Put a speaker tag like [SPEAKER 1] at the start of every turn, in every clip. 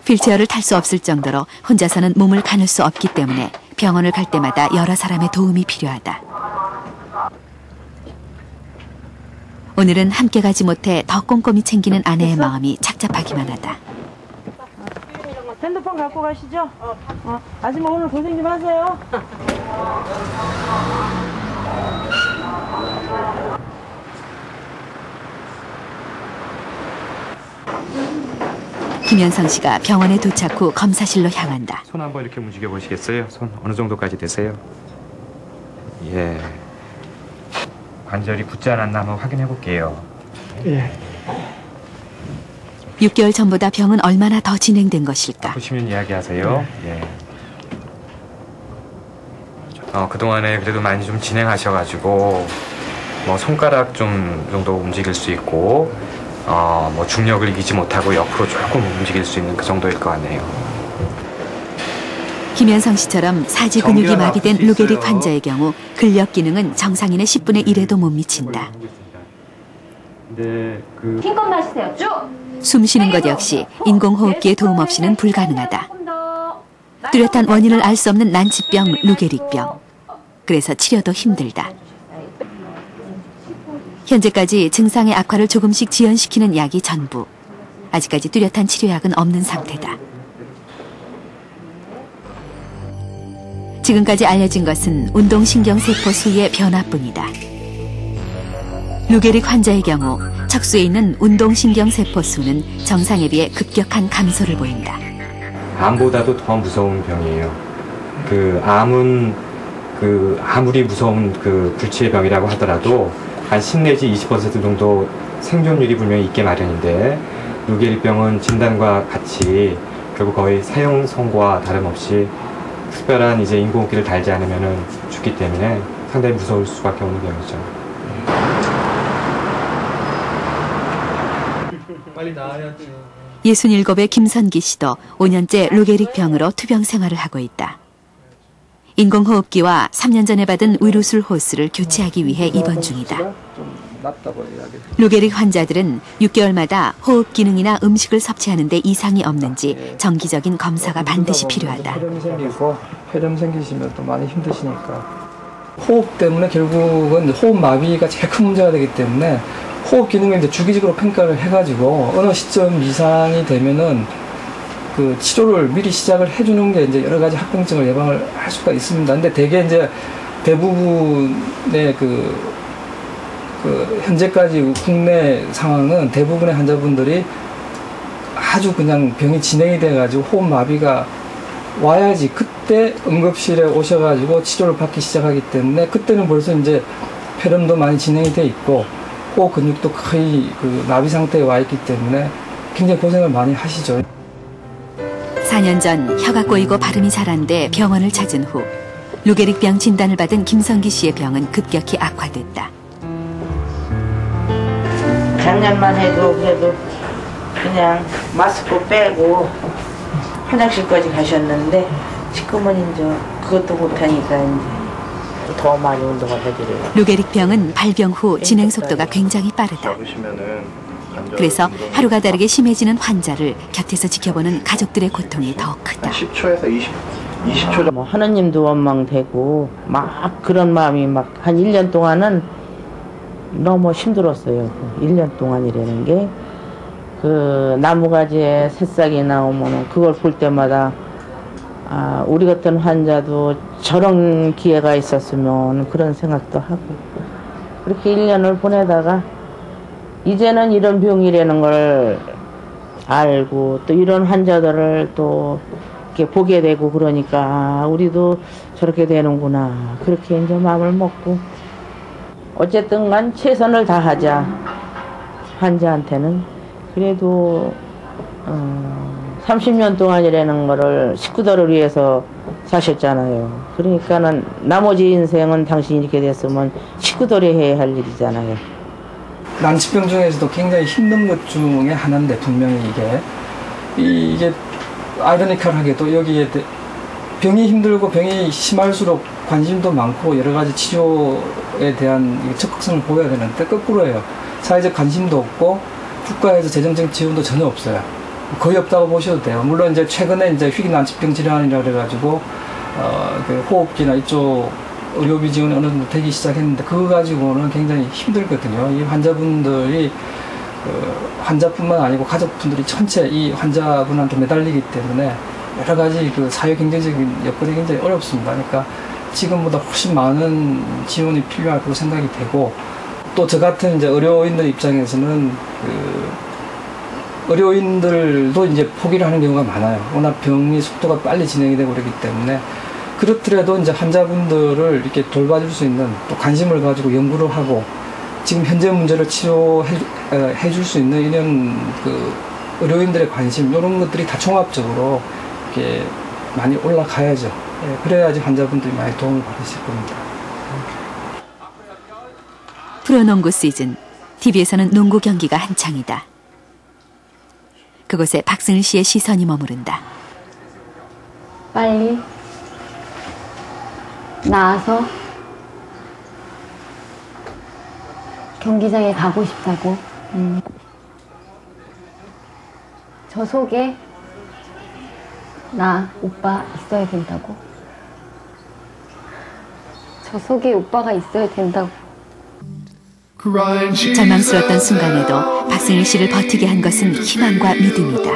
[SPEAKER 1] 휠체어를 탈 수 없을 정도로 혼자서는 몸을 가눌 수 없기 때문에 병원을 갈 때마다 여러 사람의 도움이 필요하다. 오늘은 함께 가지 못해 더 꼼꼼히 챙기는 아내의 마음이 착잡하기만 하다.
[SPEAKER 2] 핸드폰 갖고 가시죠? 아줌마 오늘 고생 좀 하세요.
[SPEAKER 1] 김현성 씨가 병원에 도착 후 검사실로 향한다.
[SPEAKER 3] 손 한번 이렇게 움직여 보시겠어요? 손 어느 정도까지 되세요? 예. 관절이 붙지 않았나 한번 확인해 볼게요.
[SPEAKER 4] 예.
[SPEAKER 1] 6개월 전보다 병은 얼마나 더 진행된 것일까?
[SPEAKER 3] 보시면 이야기하세요. 예. 그동안에 그래도 많이 좀 진행하셔가지고 뭐 손가락 좀 정도 움직일 수 있고 뭐 중력을 이기지 못하고 옆으로 조금 움직일 수 있는 그 정도일 것 같네요.
[SPEAKER 1] 김현성 씨처럼 사지 근육이 마비된 루게릭 환자의 경우 근력 기능은 정상인의 10분의 1에도 못 미친다.
[SPEAKER 5] 힘껏 마시세요. 쭉.
[SPEAKER 1] 숨 쉬는 것 역시 인공호흡기의 도움 없이는 불가능하다. 뚜렷한 원인을 알 수 없는 난치병 루게릭병. 그래서 치료도 힘들다. 현재까지 증상의 악화를 조금씩 지연시키는 약이 전부. 아직까지 뚜렷한 치료약은 없는 상태다. 지금까지 알려진 것은 운동신경세포 수의 변화뿐이다. 루게릭 환자의 경우 척수에 있는 운동신경세포 수는 정상에 비해 급격한 감소를 보인다.
[SPEAKER 3] 암보다도 더 무서운 병이에요. 암은 아무리 무서운 불치의 병이라고 하더라도 한 10 내지 20% 정도 생존율이 분명히 있게 마련인데 루게릭병은 진단과 같이 결국 거의 사형 선고와 다름없이 특별한 인공호흡기를 달지 않으면 죽기 때문에 상당히 무서울 수밖에 없는 병이죠.
[SPEAKER 4] 빨리 나아야지.
[SPEAKER 1] 67의 김선기 씨도 5년째 루게릭 병으로 투병 생활을 하고 있다. 인공호흡기와 3년 전에 받은 위루술 호스를 교체하기 위해 입원 중이다. 루게릭 환자들은 6개월마다 호흡 기능이나 음식을 섭취하는 데 이상이 없는지 정기적인 검사가 반드시 필요하다.
[SPEAKER 4] 폐렴 생기시면 또 많이 힘드시니까. 호흡 때문에 결국은 호흡 마비가 제일 큰 문제가 되기 때문에 호흡 기능을 이제 주기적으로 평가를 해가지고 어느 시점 이상이 되면은 치료를 미리 시작을 해주는 게 이제 여러 가지 합병증을 예방을 할 수가 있습니다. 근데 대개 이제 대부분의 현재까지 국내 상황은 대부분의 환자분들이 아주 그냥 병이 진행이 돼가지고 호흡 마비가 와야지 그때 응급실에 오셔가지고 치료를 받기 시작하기 때문에 그때는 벌써 이제 폐렴도 많이 진행이 돼 있고 호흡 근육도 거의 마비 상태에 와 있기 때문에 굉장히 고생을 많이 하시죠.
[SPEAKER 1] 4년 전 혀가 꼬이고 발음이 잘 안 돼 병원을 찾은 후 루게릭병 진단을 받은 김성기 씨의 병은 급격히 악화됐다.
[SPEAKER 2] 작년만 해도 그래도 그냥 마스크 빼고 화장실까지 가셨는데 지금은 이제 그것도 못하니까 이제 더 많이 운동을 해드려요.
[SPEAKER 1] 루게릭병은 발병 후 진행 속도가 굉장히 빠르다. 그래서 하루가 다르게 심해지는 환자를 곁에서 지켜보는 가족들의 고통이 더 크다.
[SPEAKER 4] 10초에서 20초
[SPEAKER 2] 뭐 하느님도 원망되고 막 그런 마음이 막 한 1년 동안은 너무 힘들었어요. 1년 동안이라는 게 나무가지에 새싹이 나오면 그걸 볼 때마다 우리 같은 환자도 저런 기회가 있었으면 그런 생각도 하고 그렇게 1년을 보내다가 이제는 이런 병이라는 걸 알고 또 이런 환자들을 또 이렇게 보게 되고 그러니까 우리도 저렇게 되는구나 그렇게 이제 마음을 먹고 어쨌든 간 최선을 다하자 환자한테는 그래도 30년 동안이라는 거를 식구들을 위해서 사셨잖아요. 그러니까는 나머지 인생은 당신이 이렇게 됐으면 식구들이 해야 할 일이잖아요.
[SPEAKER 4] 난치병 중에서도 굉장히 힘든 것 중에 하나인데 분명히 이게 아이러니컬하게도 여기에 병이 힘들고 병이 심할수록 관심도 많고 여러 가지 치료에 대한 적극성을 보여야 되는데 거꾸로예요. 사회적 관심도 없고 국가에서 재정적 지원도 전혀 없어요. 거의 없다고 보셔도 돼요. 물론 이제 최근에 이제 희귀난치병 질환이라 그래가지고 그 호흡기나 이쪽 의료비 지원이 어느 정도 되기 시작했는데 그거 가지고는 굉장히 힘들거든요. 이 환자분들이 환자뿐만 아니고 가족분들이 전체 이 환자분한테 매달리기 때문에 여러 가지 그 사회 경제적인 여건이 굉장히 어렵습니다. 그러니까 지금보다 훨씬 많은 지원이 필요할 거로 생각이 되고 또 저 같은 이제 의료인들 입장에서는 의료인들도 이제 포기를 하는 경우가 많아요. 워낙 병이 속도가 빨리 진행이 되고 그렇기 때문에 그렇더라도 이제 환자분들을 이렇게 돌봐줄 수 있는 또 관심을 가지고 연구를 하고 지금 현재 문제를 치료해 줄 수 있는 이런 그 의료인들의 관심 이런 것들이 다 종합적으로 이렇게 많이 올라가야죠. 예, 그래야지 환자분들이 많이 도움을 받으실 겁니다.
[SPEAKER 1] 프로농구 시즌, TV에서는 농구 경기가 한창이다. 그곳에 박승일 씨의 시선이 머무른다.
[SPEAKER 5] 빨리 나와서 경기장에 가고 싶다고. 저 속에 나 오빠 있어야 된다고. 저 속에 오빠가 있어야 된다고.
[SPEAKER 1] 절망스러웠던 순간에도 박승일 씨를 버티게 한 것은 희망과 믿음이다.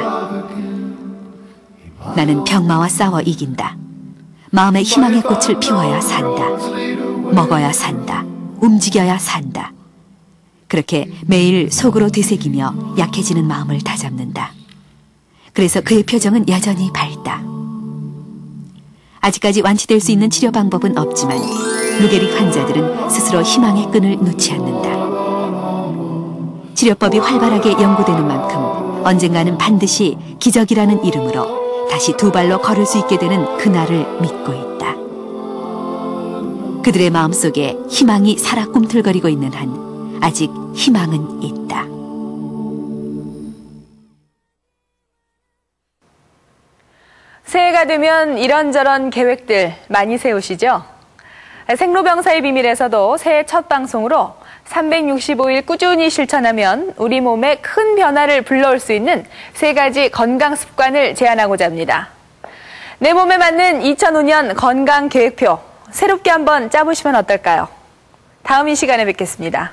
[SPEAKER 1] 나는 병마와 싸워 이긴다. 마음의 희망의 꽃을 피워야 산다. 먹어야 산다. 움직여야 산다. 그렇게 매일 속으로 되새기며 약해지는 마음을 다잡는다. 그래서 그의 표정은 여전히 밝다. 아직까지 완치될 수 있는 치료 방법은 없지만 루게릭 환자들은 스스로 희망의 끈을 놓지 않는다. 치료법이 활발하게 연구되는 만큼 언젠가는 반드시 기적이라는 이름으로 다시 두 발로 걸을 수 있게 되는 그날을 믿고 있다. 그들의 마음속에 희망이 살아 꿈틀거리고 있는 한 아직 희망은 있다.
[SPEAKER 6] 새해가 되면 이런저런 계획들 많이 세우시죠? 생로병사의 비밀에서도 새해 첫 방송으로 365일 꾸준히 실천하면 우리 몸에 큰 변화를 불러올 수 있는 3가지 건강 습관을 제안하고자 합니다. 내 몸에 맞는 2005년 건강 계획표 새롭게 한번 짜보시면 어떨까요? 다음 이 시간에 뵙겠습니다.